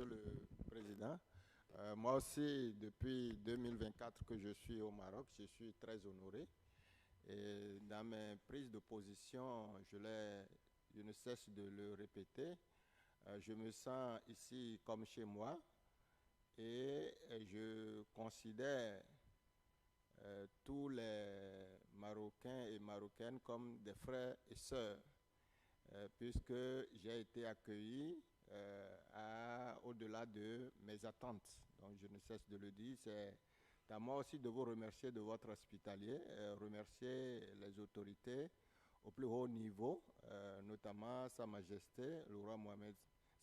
le Président. Moi aussi, depuis 2024 que je suis au Maroc, je suis très honoré. Et dans mes prises de position, je ne cesse de le répéter. Je me sens ici comme chez moi et je considère tous les Marocains et Marocaines comme des frères et sœurs, puisque j'ai été accueilli au-delà de mes attentes. Donc je ne cesse de le dire. C'est à moi aussi de vous remercier de votre hospitalier, remercier les autorités au plus haut niveau, notamment Sa Majesté, le roi Mohamed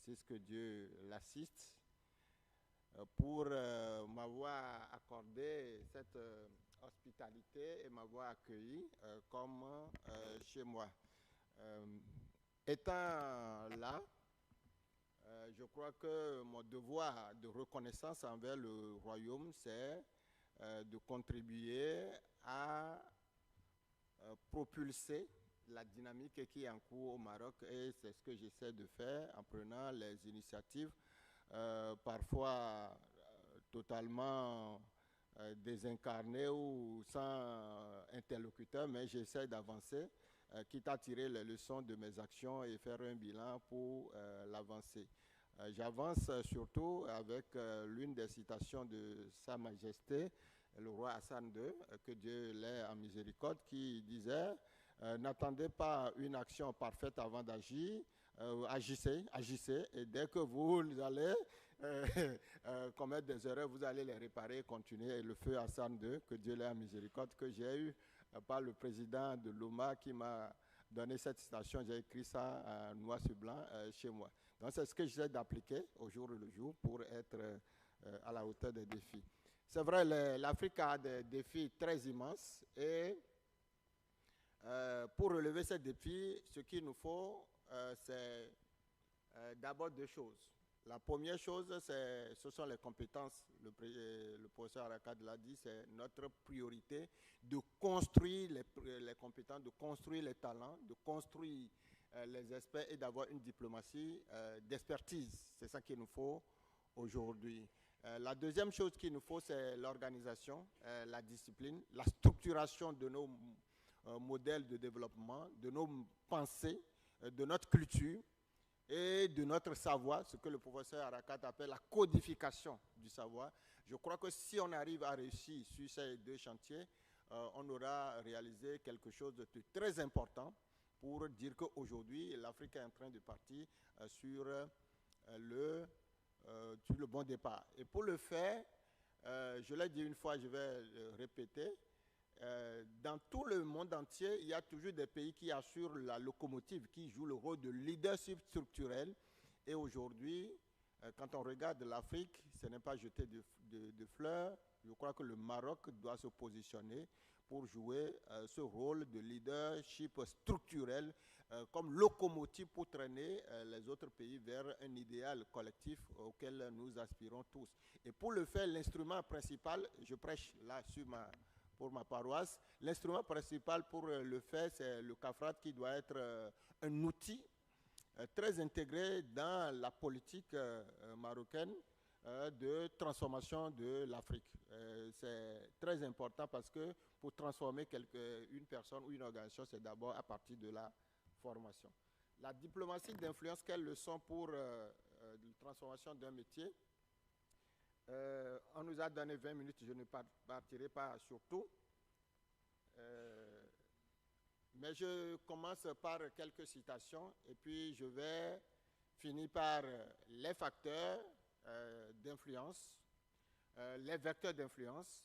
VI, que Dieu l'assiste, pour m'avoir accordé cette hospitalité et m'avoir accueilli comme chez moi. Étant là, je crois que mon devoir de reconnaissance envers le royaume, c'est de contribuer à propulser la dynamique qui est en cours au Maroc, et c'est ce que j'essaie de faire en prenant les initiatives, parfois totalement désincarnées ou sans interlocuteur, mais j'essaie d'avancer, quitte à tirer les leçons de mes actions et faire un bilan pour l'avancée. J'avance surtout avec l'une des citations de Sa Majesté, le roi Hassan II, que Dieu l'ait en miséricorde, qui disait n'attendez pas une action parfaite avant d'agir, agissez, et dès que vous allez commettre des erreurs, vous allez les réparer et continuer. Et le feu Hassan II, que Dieu l'ait en miséricorde, que j'ai eu par le président de l'OMA qui m'a donné cette citation, j'ai écrit ça noir sur blanc chez moi. Donc c'est ce que j'essaie d'appliquer au jour le jour pour être à la hauteur des défis. C'est vrai, l'Afrique a des défis très immenses et pour relever ces défis, ce qu'il nous faut, c'est d'abord deux choses. La première chose, ce sont les compétences. Le professeur Arakad l'a dit, c'est notre priorité de construire les compétences, de construire les talents, de construire les experts et d'avoir une diplomatie d'expertise. C'est ça qu'il nous faut aujourd'hui. La deuxième chose qu'il nous faut, c'est l'organisation, la discipline, la structuration de nos modèles de développement, de nos pensées, de notre culture et de notre savoir, ce que le professeur Arakat appelle la codification du savoir. Je crois que si on arrive à réussir sur ces deux chantiers, on aura réalisé quelque chose de très important pour dire qu'aujourd'hui, l'Afrique est en train de partir sur le bon départ. Et pour le faire, je l'ai dit une fois, je vais le répéter, dans tout le monde entier, il y a toujours des pays qui assurent la locomotive, qui jouent le rôle de leadership structurel. Et aujourd'hui, quand on regarde l'Afrique, ce n'est pas jeter de fleurs. Je crois que le Maroc doit se positionner pour jouer ce rôle de leadership structurel comme locomotive pour traîner les autres pays vers un idéal collectif auquel nous aspirons tous. Et pour le faire, l'instrument principal, je prêche là pour ma paroisse, l'instrument principal pour le faire, c'est le CAFRAT qui doit être un outil très intégré dans la politique marocaine de transformation de l'Afrique. C'est très important parce que pour transformer une personne ou une organisation, c'est d'abord à partir de la formation. La diplomatie d'influence, quelle leçon pour la transformation d'un métier? On nous a donné 20 minutes, je ne partirai pas sur tout. Mais je commence par quelques citations et puis je vais finir par les facteurs d'influence, les vecteurs d'influence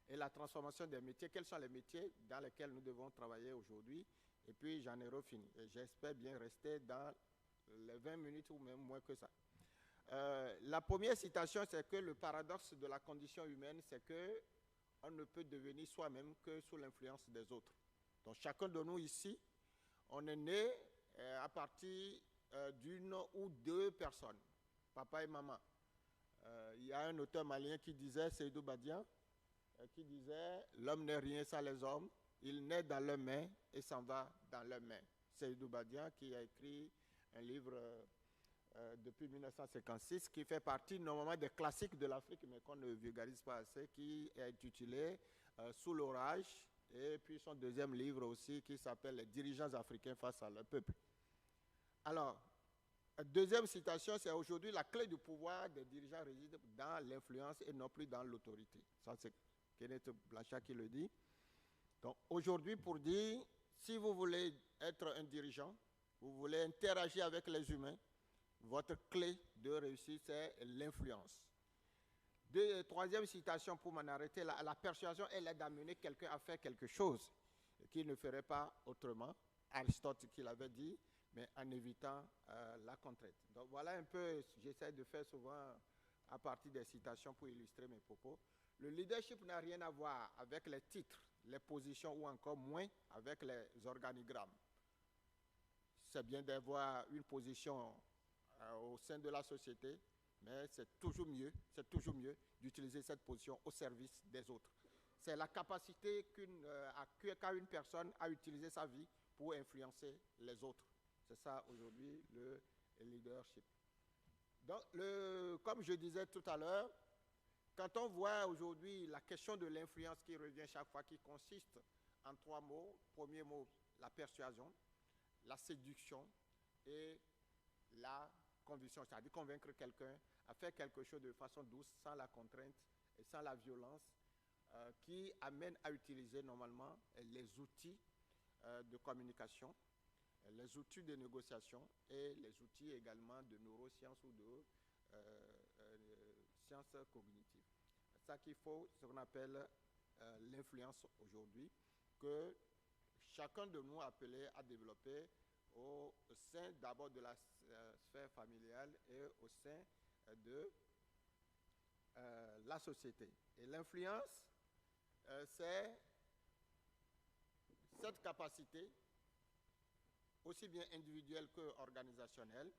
et la transformation des métiers. Quels sont les métiers dans lesquels nous devons travailler aujourd'hui? Et puis j'en ai refini. Et j'espère bien rester dans les 20 minutes ou même moins que ça. La première citation, c'est que le paradoxe de la condition humaine, c'est qu'on ne peut devenir soi-même que sous l'influence des autres. Donc chacun de nous ici, on est né à partir d'une ou deux personnes, papa et maman. Il y a un auteur malien qui disait, Seydou Badian, qui disait « L'homme n'est rien sans les hommes, il naît dans leurs mains et s'en va dans leurs mains ». Seydou Badian qui a écrit un livre depuis 1956, qui fait partie normalement des classiques de l'Afrique, mais qu'on ne vulgarise pas assez, qui est intitulé Sous l'orage, et puis son deuxième livre aussi qui s'appelle Les dirigeants africains face à leur peuple. Alors, deuxième citation, c'est aujourd'hui la clé du pouvoir des dirigeants réside dans l'influence et non plus dans l'autorité. Ça, c'est Kenneth Blanchard qui le dit. Donc, aujourd'hui, pour dire, si vous voulez être un dirigeant, vous voulez interagir avec les humains, votre clé de réussite, c'est l'influence. Troisième citation pour m'en arrêter, la persuasion, elle est d'amener quelqu'un à faire quelque chose qu'il ne ferait pas autrement. Aristote qui l'avait dit, mais en évitant la contrainte. Donc voilà un peu, j'essaie de faire souvent à partir des citations pour illustrer mes propos. Le leadership n'a rien à voir avec les titres, les positions ou encore moins avec les organigrammes. C'est bien d'avoir une position au sein de la société, mais c'est toujours mieux d'utiliser cette position au service des autres. C'est la capacité qu'a une personne à utiliser sa vie pour influencer les autres. C'est ça aujourd'hui le leadership. Donc, comme je disais tout à l'heure, quand on voit aujourd'hui la question de l'influence qui revient chaque fois, qui consiste en 3 mots. Premier mot, la persuasion, la séduction et la conviction, c'est-à-dire convaincre quelqu'un à faire quelque chose de façon douce, sans la contrainte et sans la violence, qui amène à utiliser normalement les outils de communication, les outils de négociation et les outils également de neurosciences ou de sciences cognitives. C'est ça qu'il faut, ce qu'on appelle l'influence aujourd'hui, que chacun de nous est appelé à développer au sein d'abord de la sphère familiale et au sein de la société. Et l'influence, c'est cette capacité, aussi bien individuelle qu'organisationnelle,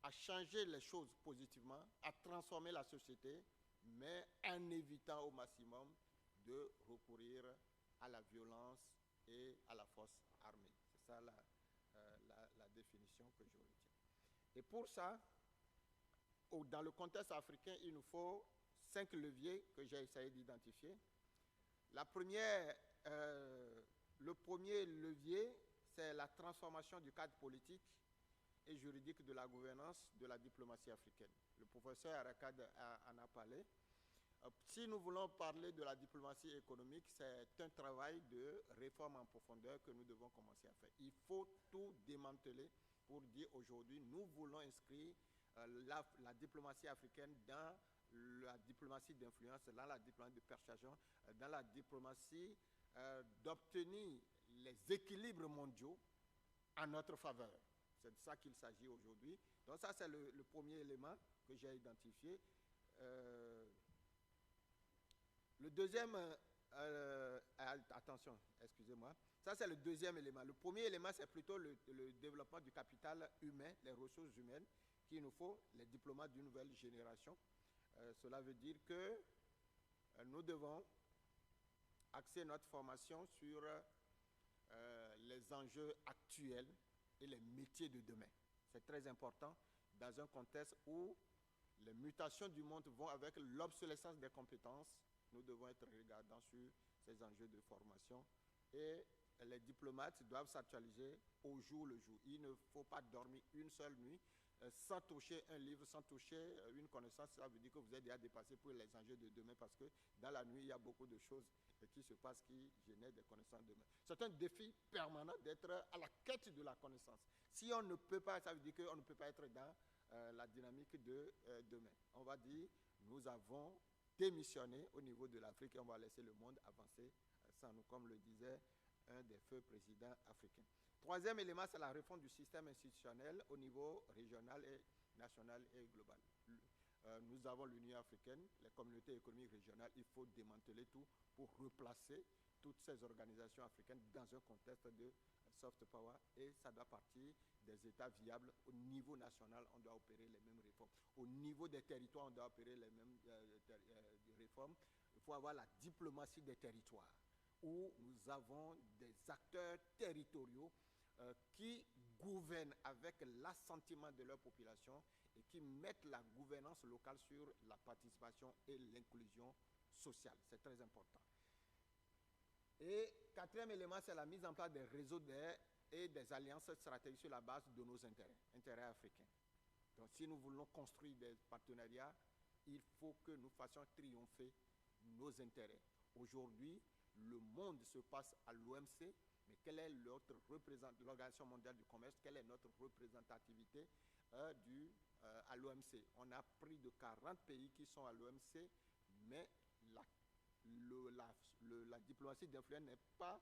à changer les choses positivement, à transformer la société, mais en évitant au maximum de recourir à la violence et à la force armée. C'est ça la définition que je retiens. Et pour ça, dans le contexte africain, il nous faut 5 leviers que j'ai essayé d'identifier. Le premier levier, c'est la transformation du cadre politique et juridique de la gouvernance de la diplomatie africaine. Le professeur Arakad en a parlé. Si nous voulons parler de la diplomatie économique, c'est un travail de réforme en profondeur que nous devons commencer à faire. Il faut tout démanteler pour dire aujourd'hui, nous voulons inscrire la diplomatie africaine dans la diplomatie d'influence, dans la diplomatie de persuasion, dans la diplomatie d'obtenir les équilibres mondiaux en notre faveur. C'est de ça qu'il s'agit aujourd'hui. Donc ça, c'est le premier élément que j'ai identifié. Le deuxième, attention, excusez-moi, ça c'est le deuxième élément. Le premier élément, c'est plutôt le développement du capital humain, les ressources humaines qu'il nous faut, les diplomates d'une nouvelle génération. Cela veut dire que nous devons axer notre formation sur les enjeux actuels et les métiers de demain. C'est très important dans un contexte où les mutations du monde vont avec l'obsolescence des compétences. Nous devons être regardants sur ces enjeux de formation et les diplomates doivent s'actualiser au jour le jour. Il ne faut pas dormir une seule nuit sans toucher un livre, sans toucher une connaissance. Ça veut dire que vous êtes déjà dépassé pour les enjeux de demain parce que dans la nuit, il y a beaucoup de choses qui se passent qui génèrent des connaissances de demain. C'est un défi permanent d'être à la quête de la connaissance. Si on ne peut pas, ça veut dire qu'on ne peut pas être dans la dynamique de demain. On va dire, nous avons démissionné au niveau de l'Afrique et on va laisser le monde avancer sans nous, comme le disait un des feux présidents africains. Troisième élément, c'est la réforme du système institutionnel au niveau régional et national et global. Nous avons l'Union africaine, les communautés économiques régionales, il faut démanteler tout pour replacer toutes ces organisations africaines dans un contexte de soft power et ça doit partir des États viables. Au niveau national, on doit opérer les mêmes réformes. Au niveau des territoires, on doit opérer les mêmes réformes. Il faut avoir la diplomatie des territoires où nous avons des acteurs territoriaux qui gouvernent avec l'assentiment de leur population et qui mettent la gouvernance locale sur la participation et l'inclusion sociale. C'est très important. Et quatrième élément, c'est la mise en place des réseaux et des alliances stratégiques sur la base de nos intérêts africains. Donc si nous voulons construire des partenariats, il faut que nous fassions triompher nos intérêts. Aujourd'hui, le monde se passe à l'OMC, mais quelle est l'Organisation mondiale du commerce, quelle est notre représentativité à l'OMC? On a pris de 40 pays qui sont à l'OMC, mais la diplomatie d'influence n'est pas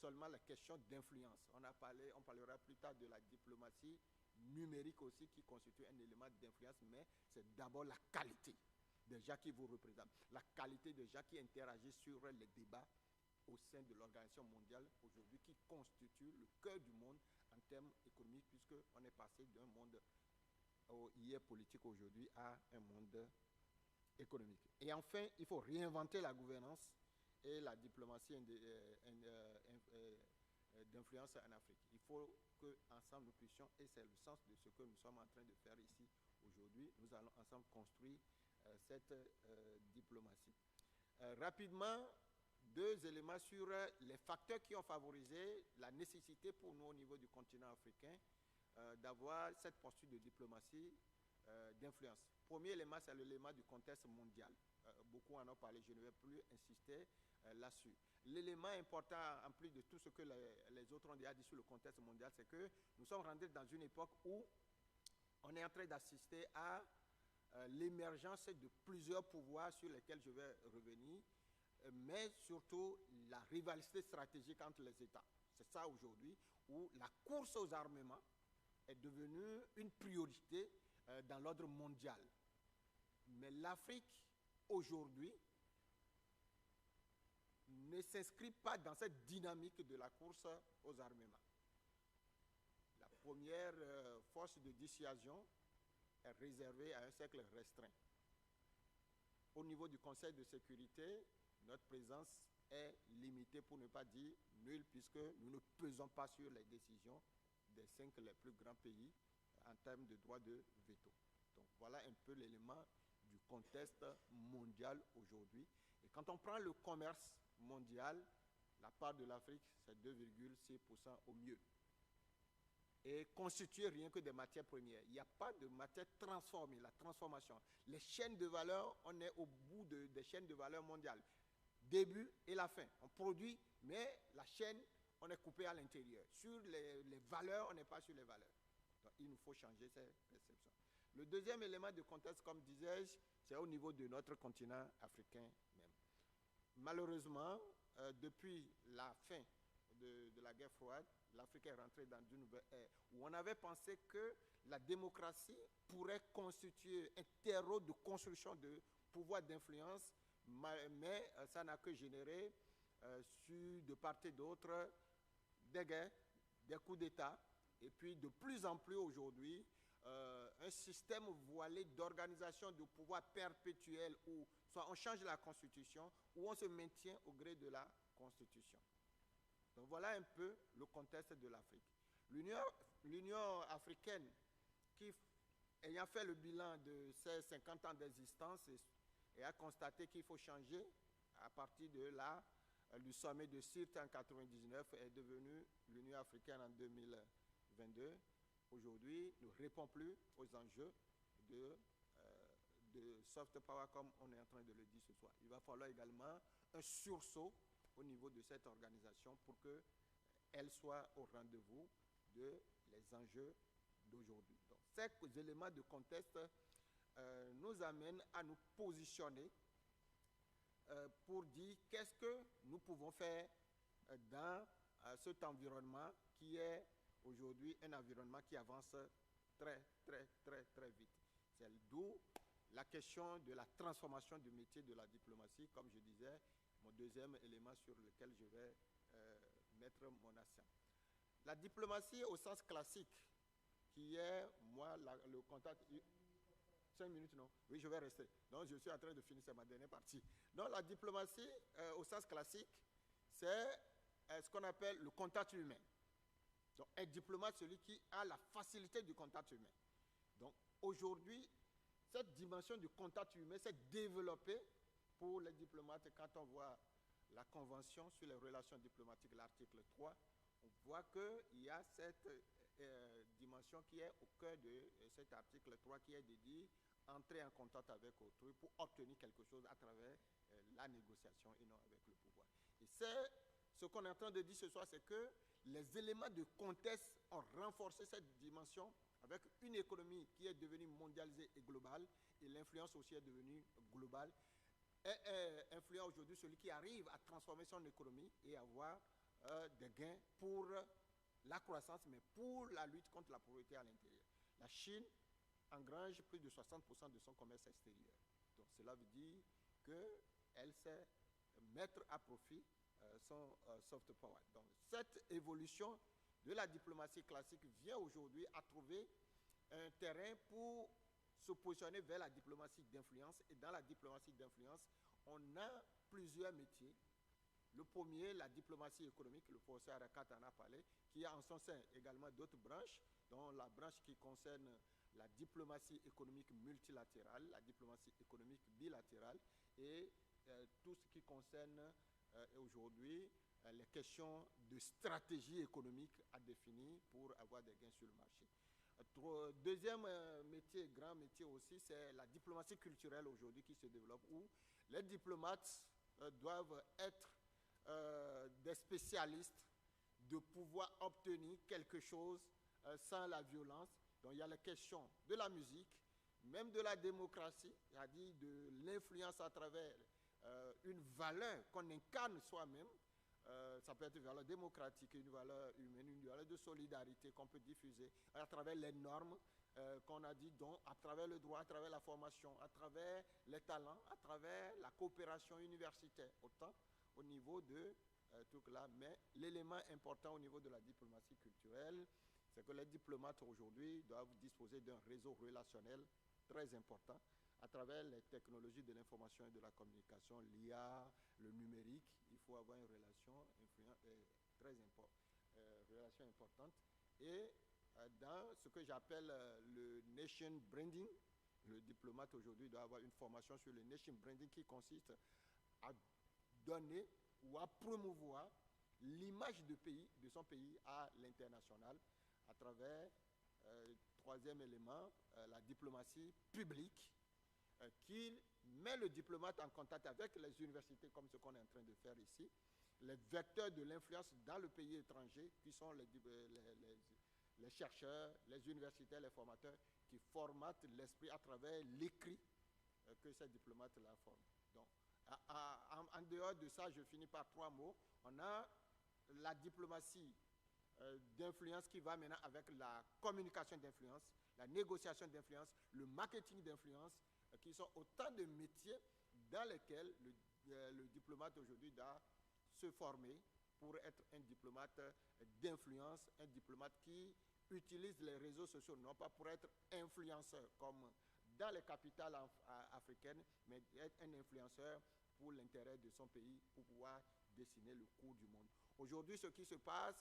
seulement la question d'influence. On parlera plus tard de la diplomatie numérique aussi qui constitue un élément d'influence, mais c'est d'abord la qualité des gens qui vous représentent, la qualité des gens qui interagissent sur les débats au sein de l'Organisation mondiale aujourd'hui qui constitue le cœur du monde en termes économiques, puisqu'on est passé d'un monde hier politique aujourd'hui à un monde économique. Et enfin, il faut réinventer la gouvernance et la diplomatie d'influence en Afrique. Il faut qu'ensemble nous puissions, et c'est le sens de ce que nous sommes en train de faire ici aujourd'hui, nous allons ensemble construire cette diplomatie. Rapidement, deux éléments sur les facteurs qui ont favorisé la nécessité pour nous au niveau du continent africain d'avoir cette posture de diplomatie d'influence. Premier élément, c'est l'élément du contexte mondial. Beaucoup en ont parlé, je ne vais plus insister là-dessus. L'élément important, en plus de tout ce que les autres ont déjà dit sur le contexte mondial, c'est que nous sommes rentrés dans une époque où on est en train d'assister à l'émergence de plusieurs pouvoirs sur lesquels je vais revenir, mais surtout la rivalité stratégique entre les États. C'est ça aujourd'hui, où la course aux armements est devenue une priorité dans l'ordre mondial. Mais l'Afrique, aujourd'hui, ne s'inscrit pas dans cette dynamique de la course aux armements. La première force de dissuasion est réservée à un cercle restreint. Au niveau du Conseil de sécurité, notre présence est limitée, pour ne pas dire nulle, puisque nous ne pesons pas sur les décisions des 5 les plus grands pays en termes de droit de veto. Donc voilà un peu l'élément du contexte mondial aujourd'hui. Et quand on prend le commerce mondial, la part de l'Afrique, c'est 2,6% au mieux. Et constitué rien que des matières premières. Il n'y a pas de matière transformée, la transformation. Les chaînes de valeur, on est au bout des chaînes de valeur mondiales. Début et la fin. On produit, mais la chaîne, on est coupé à l'intérieur. Sur les valeurs, on n'est pas sur les valeurs. Donc, il nous faut changer ces perceptions. Le deuxième élément de contexte, comme disais-je, c'est au niveau de notre continent africain même. Malheureusement, depuis la fin de la guerre froide, l'Afrique est rentrée dans une nouvelle ère où on avait pensé que la démocratie pourrait constituer un terreau de construction de pouvoir d'influence, mais ça n'a que généré, de part et d'autre, des guerres, des coups d'État, et puis de plus en plus aujourd'hui, un système voilé d'organisation de pouvoir perpétuel où soit on change la Constitution ou on se maintient au gré de la Constitution. Donc voilà un peu le contexte de l'Afrique. L'Union africaine, ayant fait le bilan de ses 50 ans d'existence et a constaté qu'il faut changer à partir du sommet de Sirte en 1999, est devenue l'Union africaine en 2022. Aujourd'hui, ne répond plus aux enjeux de soft power comme on est en train de le dire ce soir. Il va falloir également un sursaut au niveau de cette organisation pour qu'elle soit au rendez-vous des enjeux d'aujourd'hui. Donc, ces éléments de contexte nous amènent à nous positionner pour dire qu'est-ce que nous pouvons faire dans cet environnement qui est aujourd'hui un environnement qui avance très, très, très, très vite. C'est d'où la question de la transformation du métier de la diplomatie, comme je disais, mon deuxième élément sur lequel je vais mettre mon accent. La diplomatie au sens classique, qui est, moi, le contact... 5 minutes, non? Oui, je vais rester. Donc, je suis en train de finir, c'est ma dernière partie. Donc, la diplomatie, au sens classique, c'est ce qu'on appelle le contact humain. Donc, un diplomate, celui qui a la facilité du contact humain. Donc, aujourd'hui, cette dimension du contact humain s'est développée pour les diplomates. Quand on voit la Convention sur les relations diplomatiques, l'article 3, on voit qu'il y a cette dimension qui est au cœur de cet article 3 qui est de dire entrer en contact avec autrui pour obtenir quelque chose à travers la négociation et non avec le pouvoir. Et c'est ce qu'on est en train de dire ce soir, c'est que les éléments de contexte ont renforcé cette dimension avec une économie qui est devenue mondialisée et globale, et l'influence aussi est devenue globale. Est influent aujourd'hui celui qui arrive à transformer son économie et avoir des gains pour la croissance, mais pour la lutte contre la pauvreté à l'intérieur. La Chine engrange plus de 60% de son commerce extérieur. Donc cela veut dire qu'elle sait mettre à profit son soft power. Donc cette évolution de la diplomatie classique vient aujourd'hui à trouver un terrain pour se positionner vers la diplomatie d'influence. Et dans la diplomatie d'influence, on a plusieurs métiers. Le premier, la diplomatie économique, le professeur Arakat en a parlé, qui a en son sein également d'autres branches, dont la branche qui concerne la diplomatie économique multilatérale, la diplomatie économique bilatérale et tout ce qui concerne aujourd'hui les questions de stratégie économique à définir pour avoir des gains sur le marché. Deuxième métier, grand métier aussi, c'est la diplomatie culturelle aujourd'hui qui se développe, où les diplomates doivent être des spécialistes de pouvoir obtenir quelque chose sans la violence. Donc il y a la question de la musique, même de la démocratie, c'est-à-dire de l'influence à travers une valeur qu'on incarne soi-même. Ça peut être une valeur démocratique, une valeur humaine, une valeur de solidarité qu'on peut diffuser à travers les normes qu'on a dit, donc à travers le droit, à travers la formation, à travers les talents, à travers la coopération universitaire, autant au niveau de tout là. Mais l'élément important au niveau de la diplomatie culturelle, c'est que les diplomates aujourd'hui doivent disposer d'un réseau relationnel très important à travers les technologies de l'information et de la communication, l'IA, le numérique. Il faut avoir une relation relation importante. Et dans ce que j'appelle le nation branding, le diplomate aujourd'hui doit avoir une formation sur le nation branding qui consiste à donner ou à promouvoir l'image de son pays à l'international à travers, troisième élément, la diplomatie publique qui met le diplomate en contact avec les universités comme ce qu'on est en train de faire ici, les vecteurs de l'influence dans le pays étranger qui sont les chercheurs, les universitaires, les formateurs qui formatent l'esprit à travers l'écrit que ces diplomates-là forment. Donc, en dehors de ça, je finis par trois mots. On a la diplomatie d'influence qui va maintenant avec la communication d'influence, la négociation d'influence, le marketing d'influence, qui sont autant de métiers dans lesquels le diplomate aujourd'hui doit se former pour être un diplomate d'influence, un diplomate qui utilise les réseaux sociaux, non pas pour être influenceur comme dans les capitales africaines, mais être un influenceur pour l'intérêt de son pays, pour pouvoir dessiner le cours du monde. Aujourd'hui, ce qui se passe,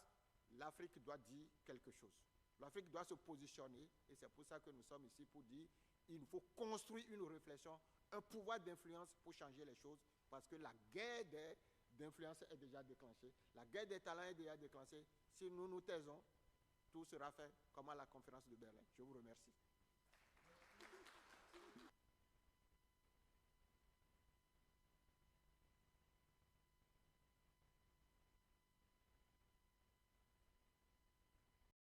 l'Afrique doit dire quelque chose. L'Afrique doit se positionner, et c'est pour ça que nous sommes ici pour dire il faut construire une réflexion, un pouvoir d'influence pour changer les choses, parce que la guerre d'influence est déjà déclenchée, la guerre des talents est déjà déclenchée. Si nous nous taisons, tout sera fait comme à la conférence de Berlin. Je vous remercie.